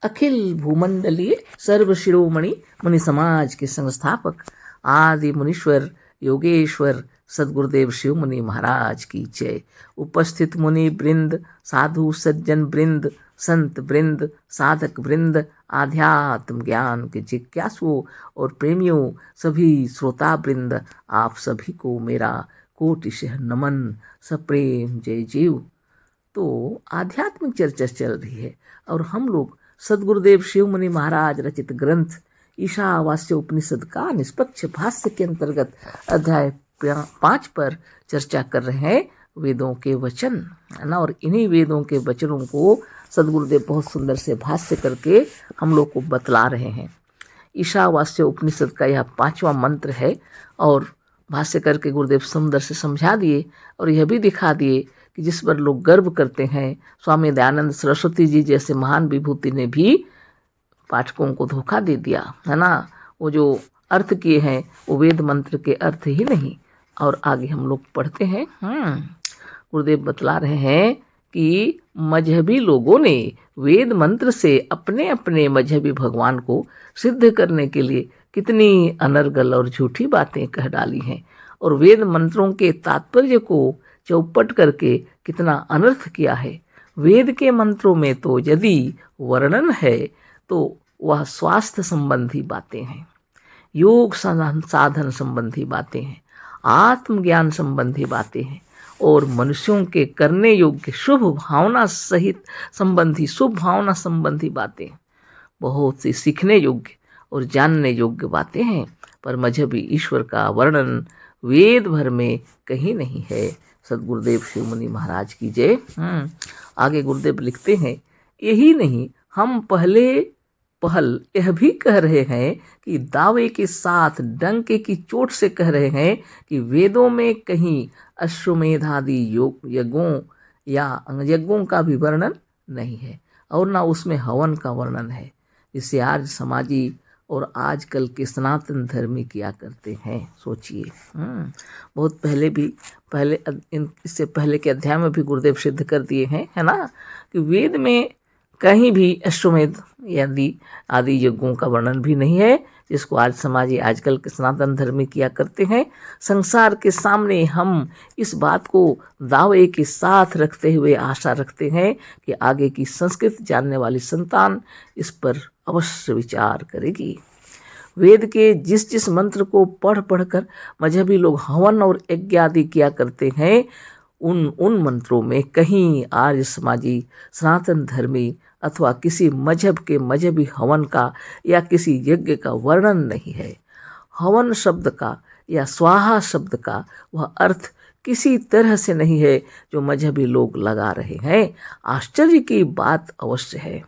अखिल भूमंडलीय सर्व शिरोमणि मुनि समाज के संस्थापक आदि मुनीश्वर योगेश्वर सदगुरुदेव शिव मुनि महाराज की जय। उपस्थित मुनि वृंद, साधु सज्जन वृंद, संत वृंद, साधक वृंद, आध्यात्म ज्ञान के जिज्ञासुओं और प्रेमियों, सभी श्रोता वृंद, आप सभी को मेरा कोटिशः नमन, सप्रेम जय जीव। तो आध्यात्मिक चर्चा चल रही है और हम लोग सदगुरुदेव शिव मुनि महाराज रचित ग्रंथ ईशावास्य उपनिषद का निष्पक्ष भाष्य के अंतर्गत अध्याय 5 पर चर्चा कर रहे हैं। वेदों के वचन है ना, और इन्हीं वेदों के वचनों को सदगुरुदेव बहुत सुंदर से भाष्य करके हम लोग को बतला रहे हैं। ईशावास्य उपनिषद का यह 5वां मंत्र है और भाष्य करके गुरुदेव सुंदर से समझा दिए और यह भी दिखा दिए कि जिस पर लोग गर्व करते हैं, स्वामी दयानंद सरस्वती जी जैसे महान विभूति ने भी पाठकों को धोखा दे दिया है ना। वो जो अर्थ किए हैं वो वेद मंत्र के अर्थ ही नहीं। और आगे हम लोग पढ़ते हैं। गुरुदेव बतला रहे हैं कि मजहबी लोगों ने वेद मंत्र से अपने अपने मजहबी भगवान को सिद्ध करने के लिए कितनी अनर्गल और झूठी बातें कह डाली हैं और वेद मंत्रों के तात्पर्य को चौपट करके कितना अनर्थ किया है। वेद के मंत्रों में तो यदि वर्णन है तो वह स्वास्थ्य संबंधी बातें हैं, योग साधन संबंधी बातें हैं, आत्मज्ञान संबंधी बातें हैं और मनुष्यों के करने योग्य शुभ भावना सहित संबंधी शुभ भावना संबंधी बातें, बहुत सी सीखने योग्य और जानने योग्य बातें हैं। पर मजहबी ईश्वर का वर्णन वेद भर में कहीं नहीं है। सदगुरुदेव शिव मुनि महाराज की जय। आगे गुरुदेव लिखते हैं, यही नहीं, हम पहल यह भी कह रहे हैं कि दावे के साथ डंके की चोट से कह रहे हैं कि वेदों में कहीं अश्वमेध आदि यज्ञों या यज्ञों का भी वर्णन नहीं है और ना उसमें हवन का वर्णन है, जिसे आज समाजी और आजकल के सनातन धर्मी किया करते हैं। सोचिए, बहुत इससे पहले के अध्याय में भी गुरुदेव सिद्ध कर दिए हैं है ना, कि वेद में कहीं भी अश्वमेध आदि यज्ञों का वर्णन भी नहीं है, जिसको आज समाजी आजकल के सनातन धर्मी किया करते हैं। संसार के सामने हम इस बात को दावे के साथ रखते हुए आशा रखते हैं कि आगे की संस्कृत जानने वाली संतान इस पर अवश्य विचार करेगी। वेद के जिस जिस मंत्र को पढ़ कर मजहबी लोग हवन और यज्ञ आदि किया करते हैं, उन मंत्रों में कहीं आर्य समाजी सनातन धर्मी अथवा किसी मजहब के मजहबी हवन का या किसी यज्ञ का वर्णन नहीं है। हवन शब्द का या स्वाहा शब्द का वह अर्थ किसी तरह से नहीं है जो मजहबी लोग लगा रहे हैं। आश्चर्य की बात अवश्य है,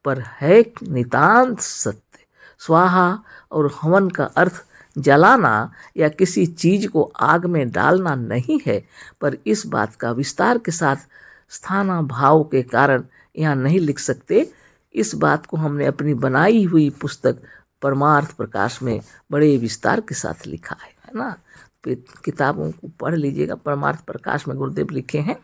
पर है नितांत सत्य। स्वाहा और हवन का अर्थ जलाना या किसी चीज को आग में डालना नहीं है, पर इस बात का विस्तार के साथ स्थाना भाव के कारण यहाँ नहीं लिख सकते। इस बात को हमने अपनी बनाई हुई पुस्तक परमार्थ प्रकाश में बड़े विस्तार के साथ लिखा है ना। किताबों को पढ़ लीजिएगा, परमार्थ प्रकाश में गुरुदेव लिखे हैं।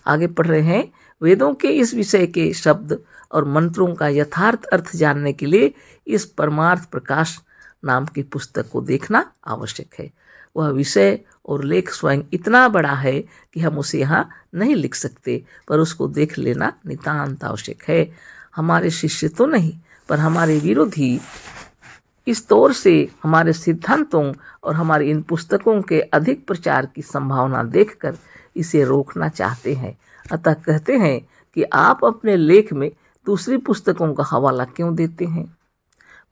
आगे पढ़ रहे हैं, वेदों के इस विषय के शब्द और मंत्रों का यथार्थ अर्थ जानने के लिए इस परमार्थ प्रकाश नाम की पुस्तक को देखना आवश्यक है। वह विषय और लेख स्वयं इतना बड़ा है कि हम उसे यहाँ नहीं लिख सकते, पर उसको देख लेना नितांत आवश्यक है। हमारे शिष्य तो नहीं, पर हमारे विरोधी इस तौर से हमारे सिद्धांतों और हमारी इन पुस्तकों के अधिक प्रचार की संभावना देखकर इसे रोकना चाहते हैं। अतः कहते हैं कि आप अपने लेख में दूसरी पुस्तकों का हवाला क्यों देते हैं,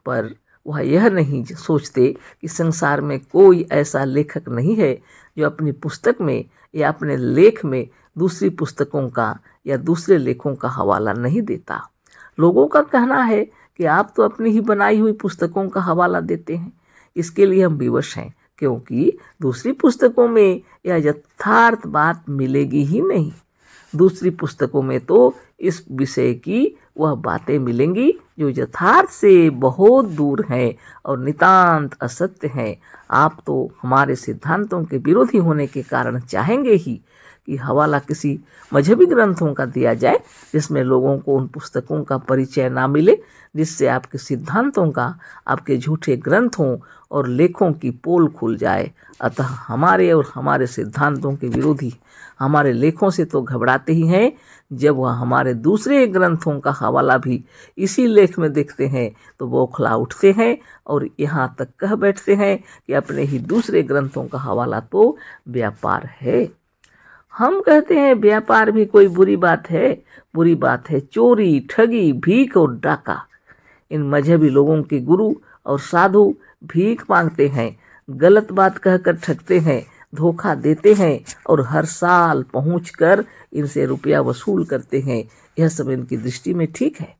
पर वह यह नहीं सोचते कि संसार में कोई ऐसा लेखक नहीं है जो अपनी पुस्तक में या अपने लेख में दूसरी पुस्तकों का या दूसरे लेखों का हवाला नहीं देता। लोगों का कहना है कि आप तो अपनी ही बनाई हुई पुस्तकों का हवाला देते हैं। इसके लिए हम विवश हैं, क्योंकि दूसरी पुस्तकों में यह यथार्थ बात मिलेगी ही नहीं। दूसरी पुस्तकों में तो इस विषय की वह बातें मिलेंगी जो यथार्थ से बहुत दूर हैं और नितांत असत्य हैं। आप तो हमारे सिद्धांतों के विरोधी होने के कारण चाहेंगे ही कि हवाला किसी मजहबी ग्रंथों का दिया जाए जिसमें लोगों को उन पुस्तकों का परिचय ना मिले, जिससे आपके सिद्धांतों का, आपके झूठे ग्रंथों और लेखों की पोल खुल जाए। अतः हमारे और हमारे सिद्धांतों के विरोधी हमारे लेखों से तो घबराते ही हैं, जब वह हमारे दूसरे ग्रंथों का हवाला भी इसी लेख में देखते हैं तो बौखला उठते हैं और यहाँ तक कह बैठते हैं कि अपने ही दूसरे ग्रंथों का हवाला तो व्यापार है। हम कहते हैं व्यापार भी कोई बुरी बात है? बुरी बात है चोरी, ठगी, भीख और डाका। इन मजहबी लोगों के गुरु और साधु भीख मांगते हैं, गलत बात कहकर ठगते हैं, धोखा देते हैं और हर साल पहुंचकर इनसे रुपया वसूल करते हैं। यह सब इनकी दृष्टि में ठीक है।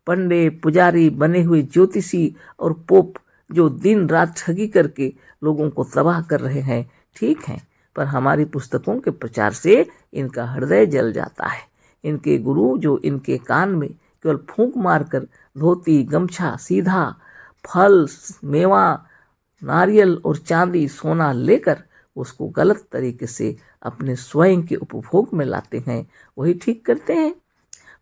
पंडित, पुजारी, बने हुए ज्योतिषी और पोप जो दिन रात ठगी करके लोगों को तबाह कर रहे हैं, ठीक हैं, पर हमारी पुस्तकों के प्रचार से इनका हृदय जल जाता है। इनके गुरु जो इनके कान में केवल फूंक मारकर धोती, गमछा, सीधा फल, मेवा, नारियल और चांदी, सोना लेकर उसको गलत तरीके से अपने स्वयं के उपभोग में लाते हैं, वही ठीक करते हैं।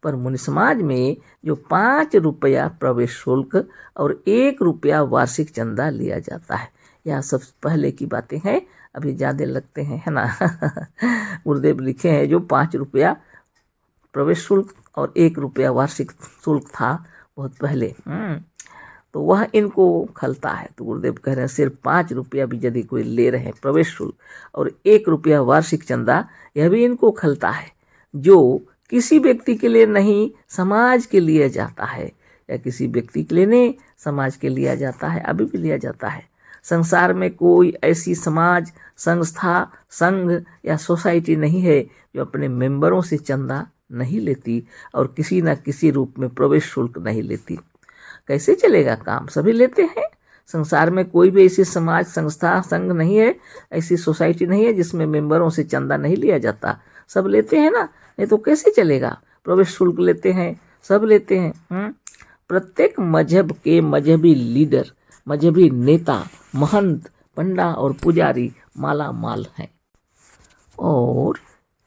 पर मुनि समाज में जो 5 रुपया प्रवेश शुल्क और 1 रुपया वार्षिक चंदा लिया जाता है, यह सब पहले की बातें हैं, अभी ज़्यादा लगते हैं, है ना। गुरुदेव लिखे हैं जो 5 रुपया प्रवेश शुल्क और 1 रुपया वार्षिक शुल्क था बहुत पहले, तो वह इनको खलता है। तो गुरुदेव कह रहे हैं सिर्फ 5 रुपया भी यदि कोई ले रहे हैं प्रवेश शुल्क और 1 रुपया वार्षिक चंदा, यह भी इनको खलता है, जो किसी व्यक्ति के लिए नहीं समाज के लिए जाता है, या किसी व्यक्ति के लिए नहीं समाज के लिया जाता है, अभी भी लिया जाता है। संसार में कोई ऐसी समाज, संस्था, संघ या सोसाइटी नहीं है जो अपने मेंबरों से चंदा नहीं लेती और किसी न किसी रूप में प्रवेश शुल्क नहीं लेती। कैसे चलेगा काम? सभी लेते हैं। संसार में कोई भी ऐसी समाज, संस्था, संघ नहीं है, ऐसी सोसाइटी नहीं है जिसमें मेंबरों से चंदा नहीं लिया जाता। सब लेते हैं ना, नहीं तो कैसे चलेगा? प्रवेश शुल्क लेते हैं, सब लेते हैं। प्रत्येक मजहब के मजहबी लीडर, मजहबी नेता, महंत, पंडा और पुजारी माला माल हैं और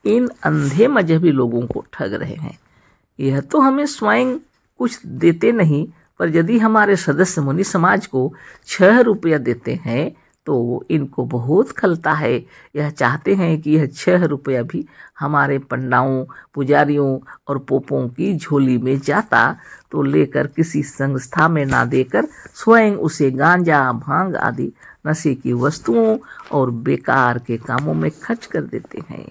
इन अंधे मजहबी लोगों को ठग रहे हैं। यह तो हमें स्वयं कुछ देते नहीं, पर यदि हमारे सदस्य मुनि समाज को 6 रुपया देते हैं तो इनको बहुत खलता है। यह चाहते हैं कि यह 6 रुपया भी हमारे पंडाओं, पुजारियों और पोपों की झोली में जाता तो लेकर किसी संस्था में ना देकर स्वयं उसे गांजा, भांग आदि नशे की वस्तुओं और बेकार के कामों में खर्च कर देते हैं।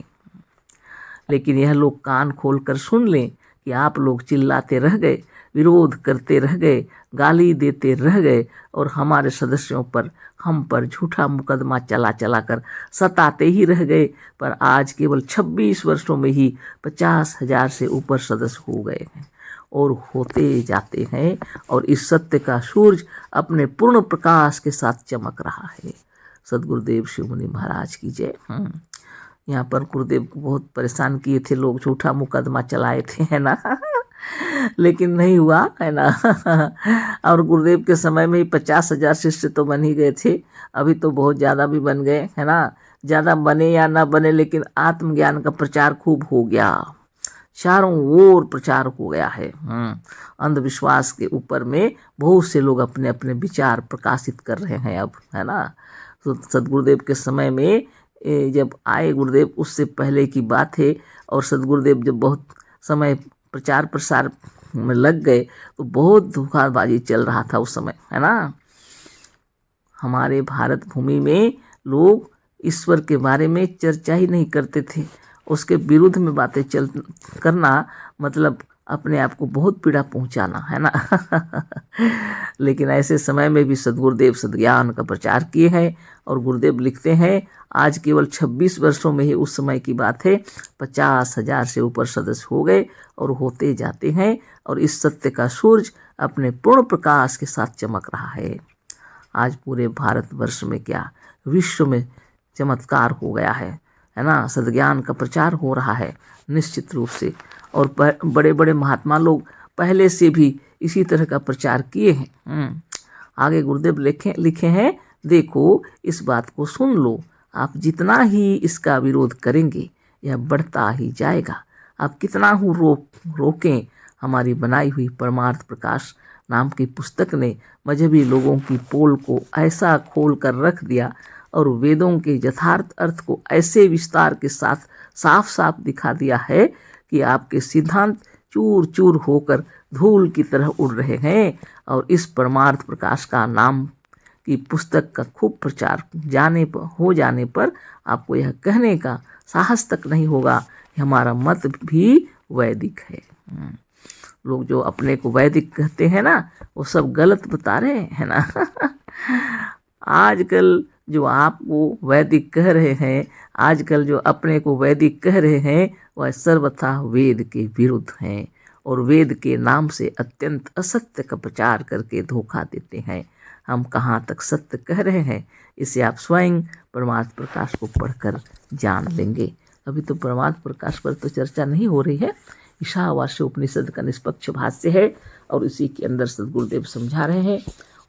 लेकिन यह लोग कान खोलकर सुन लें कि आप लोग चिल्लाते रह गए, विरोध करते रह गए, गाली देते रह गए और हमारे सदस्यों पर, हम पर झूठा मुकदमा चला कर सताते ही रह गए, पर आज केवल 26 वर्षों में ही 50,000 से ऊपर सदस्य हो गए हैं और होते जाते हैं और इस सत्य का सूरज अपने पूर्ण प्रकाश के साथ चमक रहा है। सदगुरुदेव शिव मुनि महाराज की जय। यहाँ पर गुरुदेव को बहुत परेशान किए थे लोग, झूठा मुकदमा चलाए थे, है ना, लेकिन नहीं हुआ, है ना। और गुरुदेव के समय में ही 50,000 शिष्य तो बन ही गए थे, अभी तो बहुत ज़्यादा भी बन गए, है ना। ज़्यादा बने या ना बने, लेकिन आत्मज्ञान का प्रचार खूब हो गया, चारों ओर प्रचार हो गया है। अंधविश्वास के ऊपर में बहुत से लोग अपने अपने विचार प्रकाशित कर रहे हैं अब, है ना। तो सदगुरुदेव के समय में जब आए गुरुदेव, उससे पहले की बात है, और सदगुरुदेव जब बहुत समय प्रचार प्रसार में लग गए तो बहुत धोखाबाजी चल रहा था उस समय, है ना। हमारे भारत भूमि में लोग ईश्वर के बारे में चर्चा ही नहीं करते थे, उसके विरुद्ध में बातें करना मतलब अपने आप को बहुत पीड़ा पहुंचाना, है ना। लेकिन ऐसे समय में भी सदगुरुदेव सद्ज्ञान का प्रचार किए हैं और गुरुदेव लिखते हैं आज केवल 26 वर्षों में ही, उस समय की बात है, 50,000 से ऊपर सदस्य हो गए और होते जाते हैं और इस सत्य का सूरज अपने पूर्ण प्रकाश के साथ चमक रहा है। आज पूरे भारतवर्ष में क्या विश्व में चमत्कार हो गया है ना। सद्ज्ञान का प्रचार हो रहा है निश्चित रूप से, और बड़े बड़े महात्मा लोग पहले से भी इसी तरह का प्रचार किए हैं। आगे गुरुदेव लिखे हैं, देखो इस बात को सुन लो, आप जितना ही इसका विरोध करेंगे यह बढ़ता ही जाएगा। आप कितना ही रोकें, हमारी बनाई हुई परमार्थ प्रकाश नाम की पुस्तक ने मजहबी लोगों की पोल को ऐसा खोल कर रख दिया और वेदों के यथार्थ अर्थ को ऐसे विस्तार के साथ साफ साफ दिखा दिया है कि आपके सिद्धांत चूर चूर होकर धूल की तरह उड़ रहे हैं। और इस परमार्थ प्रकाश का नाम की पुस्तक का खूब प्रचार हो जाने पर आपको यह कहने का साहस तक नहीं होगा कि हमारा मत भी वैदिक है। लोग जो अपने को वैदिक कहते हैं ना, वो सब गलत बता रहे हैं ना। आजकल जो आपको वैदिक कह रहे हैं, आजकल जो अपने को वैदिक कह रहे हैं, वह सर्वथा वेद के विरुद्ध हैं और वेद के नाम से अत्यंत असत्य का प्रचार करके धोखा देते हैं। हम कहाँ तक सत्य कह रहे हैं, इसे आप स्वयं परमार्थ प्रकाश को पढ़कर जान लेंगे। अभी तो परमार्थ प्रकाश पर तो चर्चा नहीं हो रही है, ईशावास्य उपनिषद का निष्पक्ष भाष्य है और इसी के अंदर सद्गुरुदेव समझा रहे हैं।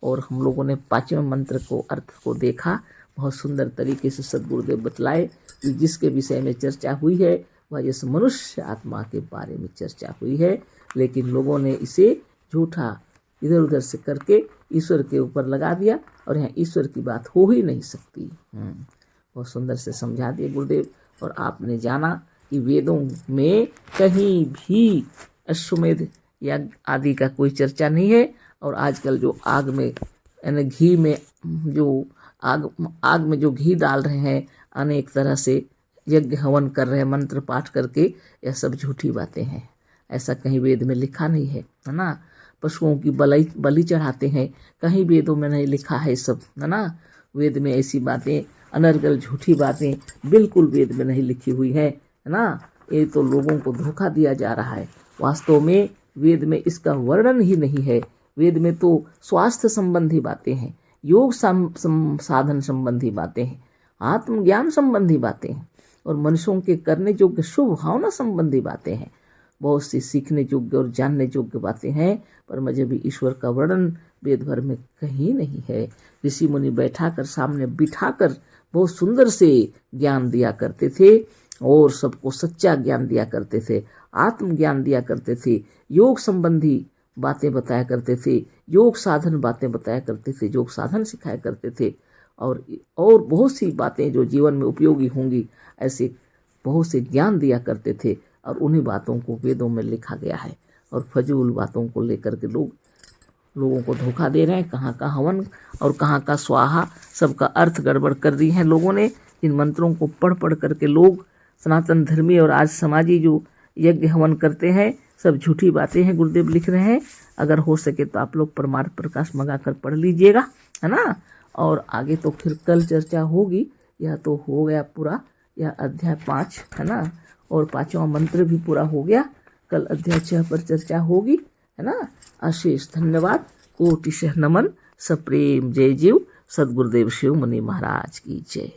और हम लोगों ने 5वें मंत्र को अर्थ को देखा, बहुत सुंदर तरीके से सद्गुरुदेव बतलाए कि जिसके विषय में चर्चा हुई है वह इस मनुष्य आत्मा के बारे में चर्चा हुई है, लेकिन लोगों ने इसे झूठा इधर उधर से करके ईश्वर के ऊपर लगा दिया और यहाँ ईश्वर की बात हो ही नहीं सकती। बहुत सुंदर से समझा दिए गुरुदेव। और आपने जाना कि वेदों में कहीं भी अश्वमेध यज्ञ आदि का कोई चर्चा नहीं है। और आजकल जो आग में यानी घी में जो आग में जो घी डाल रहे हैं, अनेक तरह से यज्ञ हवन कर रहे हैं मंत्र पाठ करके, यह सब झूठी बातें हैं। ऐसा कहीं वेद में लिखा नहीं है ना। पशुओं की बलि चढ़ाते हैं, कहीं वेदों में नहीं लिखा है सब, है ना। वेद में ऐसी बातें अनर्गल झूठी बातें बिल्कुल वेद में नहीं लिखी हुई है ना। ये तो लोगों को धोखा दिया जा रहा है। वास्तव में वेद में इसका वर्णन ही नहीं है। वेद में तो स्वास्थ्य संबंधी बातें हैं, योग साधन संबंधी बातें हैं, आत्मज्ञान संबंधी बातें हैं और मनुष्यों के करने योग्य शुभ भावना संबंधी बातें हैं। बहुत सी सीखने योग्य और जानने योग्य बातें हैं, पर मजहबी ईश्वर का वर्णन वेद भर में कहीं नहीं है। ऋषि मुनि बैठाकर सामने बिठाकर बहुत सुंदर से ज्ञान दिया करते थे और सबको सच्चा ज्ञान दिया करते थे, आत्मज्ञान दिया करते थे, योग संबंधी बातें बताया करते थे, योग साधन बातें बताया करते थे, योग साधन सिखाया करते थे और बहुत सी बातें जो जीवन में उपयोगी होंगी, ऐसे बहुत से ज्ञान दिया करते थे। और उन्हीं बातों को वेदों में लिखा गया है और फजूल बातों को लेकर के लोगों को धोखा दे रहे हैं। कहाँ का हवन और कहाँ का स्वाहा, सबका अर्थ गड़बड़ कर दी है लोगों ने। इन मंत्रों को पढ़ पढ़ करके लोग सनातन धर्मी और आज समाजी जो यज्ञ हवन करते हैं, सब झूठी बातें हैं, गुरुदेव लिख रहे हैं। अगर हो सके तो आप लोग परमार्थ प्रकाश मंगा कर पढ़ लीजिएगा, है ना। और आगे तो फिर कल चर्चा होगी। यह तो हो गया पूरा, यह अध्याय 5 है ना, और 5वां मंत्र भी पूरा हो गया। कल अध्याय 6 पर चर्चा होगी, है ना। अशेष धन्यवाद, कोटिशः नमन, सप्रेम जय जीव। सद्गुरुदेव शिव मुनि महाराज की जय।